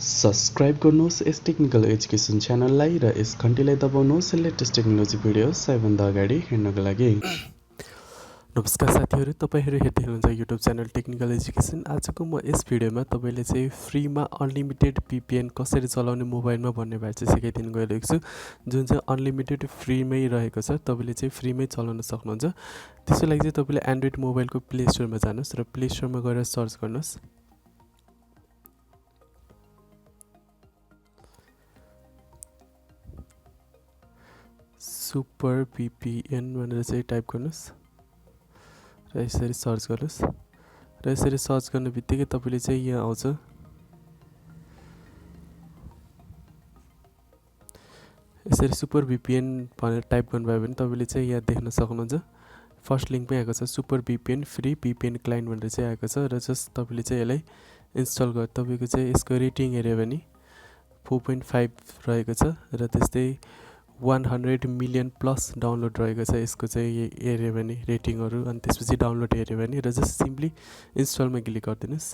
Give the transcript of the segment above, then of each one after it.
Subscribe गर्नुहोस् यस technical education च्यानललाई र यस घन्टीलाई दबाउनुहोस् लेटेस्ट टेक्नोलोजी भिडियो सबैभन्दा अगाडि हेर्नको लागि। नमस्कार साथीहरू, तपाईहरु हेर्दै हुनुहुन्छ युट्युब च्यानल टेक्निकल एजुकेसन। आजको म यस भिडियोमा तपाईले चाहिँ फ्रीमा अनलिमिटेड VPN कसरी चलाउने मोबाइलमा भन्ने बारे चाहिँ सिकाइदिन गइरहेको छु, जुन चाहिँ अनलिमिटेड फ्रीमै रहेको छ। तपाईले चाहिँ फ्रीमै चलाउन सक्नुहुन्छ। त्यसको लागि चाहिँ तपाईले एन्ड्रोइड मोबाइलको प्ले स्टोरमा जानुहोस् र प्ले स्टोरमा गएर सर्च गर्नुहोस्। सुपर VPN भनेर चाहिँ टाइप गर्नुहोस् र यसरी सर्च गर्नुहोस् र यसरी सर्च गर्ने बित्तिकै तपाईले चाहिँ यहाँ आउँछ। यसरी सुपर VPN भनेर टाइप गर्नुभयो भने तपाईले चाहिँ यहाँ देख्न सक्नुहुन्छ। फर्स्ट लिंकमै आएको छ super VPN free VPN client भनेर चाहिँ आएको छ र जस्ट तपाईले चाहिँ यसलाई इन्स्टल गर। तपाईको चाहिँ यसको रेटिङ हेर्यो भने 4.5 रहेको छ र त्यस्तै 100 मिलियन प्लस डाउनलोड रहेको छ यसको चाहिँ हेर्यो भने रेटिङहरु। अनि त्यसपछि डाउनलोड हेर्यो भने र जस्ट सिम्पली इन्स्टलमा क्लिक गर्दिनुस्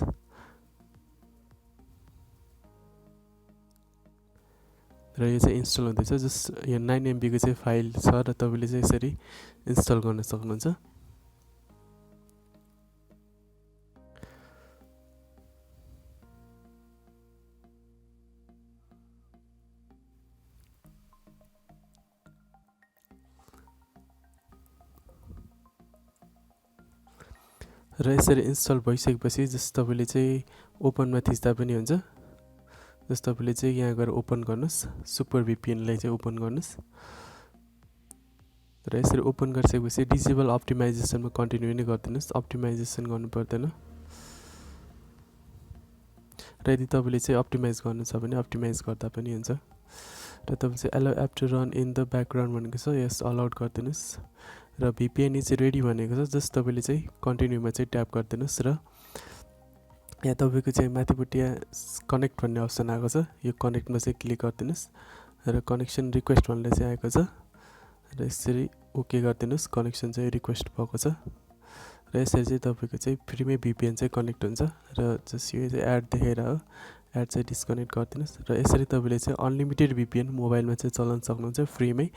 र यो चाहिँ इन्स्टल हुँदैछ। जस्ट यो 9 MB को चाहिँ फाइल छ र तपाईले चाहिँ यसरी इन्स्टल गर्न सक्नुहुन्छ। र यसरी इन्स्टल भइसकेपछि जस्ट तपाईले चाहिँ ओपनमा थिच्दा पनि हुन्छ। जस्ट तपाईले चाहिँ यहाँ गएर ओपन गर्नुस्, सुपर VPN लाई चाहिँ ओपन गर्नुस् र यसरी ओपन गरिसकेपछि डिसेबल अप्टिमाइजेसनमा कन्टिन्यु नै गर्दिनुस्, अप्टिमाइजेसन गर्नु पर्दैन। र यदि तपाईले चाहिँ अप्टिमाइज गर्नु छ भने अप्टिमाइज गर्दा पनि हुन्छ। र तपाईले चाहिँ allow app to run in the background भनेको छ, यस अलाउड गर्दिनुस् र VPN इज रेडी भनेको छ। जस्ट तपाईले चाहिँ कन्टिन्युमा चाहिँ ट्याप गर्दिनुस् र यहाँ तपाईको चाहिँ माथिपट्टि कनेक्ट भन्ने अप्सन आएको छ, यो कनेक्टमा चाहिँ क्लिक गर्दिनुस् र कनेक्सन रिक्वेस्ट भनेर चाहिँ आएको छ र यसरी ओके गर्दिनुस्। कनेक्सन चाहिँ रिक्वेस्ट भएको छ र यसरी चाहिँ तपाईको चाहिँ फ्रीमै VPN चाहिँ कनेक्ट हुन्छ र जस्ट यो चाहिँ एड देखेर हो, एड चाहिँ डिस्कनेक्ट गर्दिनुस् र यसरी तपाईले चाहिँ अनलिमिटेड VPN मोबाइलमा चाहिँ चलाउन सक्नुहुन्छ फ्रीमै,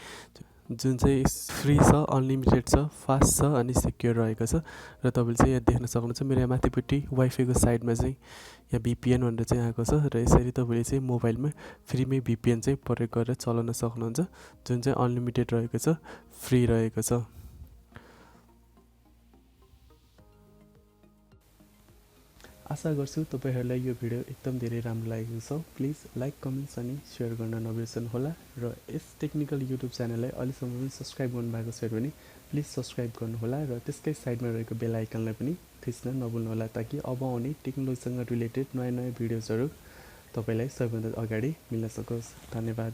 जुन चाहिँ फ्री छ, अनलिमिटेड छ, फास्ट छ अनि सिक्योर रहेको छ। र तपाईले चाहिँ यहाँ देख्न सक्नुहुन्छ मेरो यहाँ माथिपट्टि वाइफाई को साइडमा चाहिँ यहाँ VPN भनेर चाहिँ आएको छ र यसरी तपाईले चाहिँ मोबाइलमा फ्रीमै VPN चाहिँ प्रयोग गरेर चलाउन सक्नुहुन्छ, जुन चाहिँ अनलिमिटेड रहेको छ, फ्री रहेको छ। आशा गर्छु तपाईहरुलाई यो भिडियो एकदम धेरै राम्रो लागेको छ। प्लिज लाइक, कमेन्ट्स अनि शेयर गर्न नबिर्सनु होला र यस टेक्निकल युट्युब च्यानललाई अहिलेसम्म पनि सब्स्क्राइब गर्नुभएको छ भने प्लिज सब्स्क्राइब गर्नु होला र त्यसकै साइडमा रहेको बेल आइकनलाई पनि थिच्न नभुल्नु होला, ताकि अब आउने टेक्नोलोजीसँग रिलेटेड नयाँ भिडियोजहरु तपाईलाई सबैभन्दा अगाडि मिल्न सकोस्। धन्यवाद।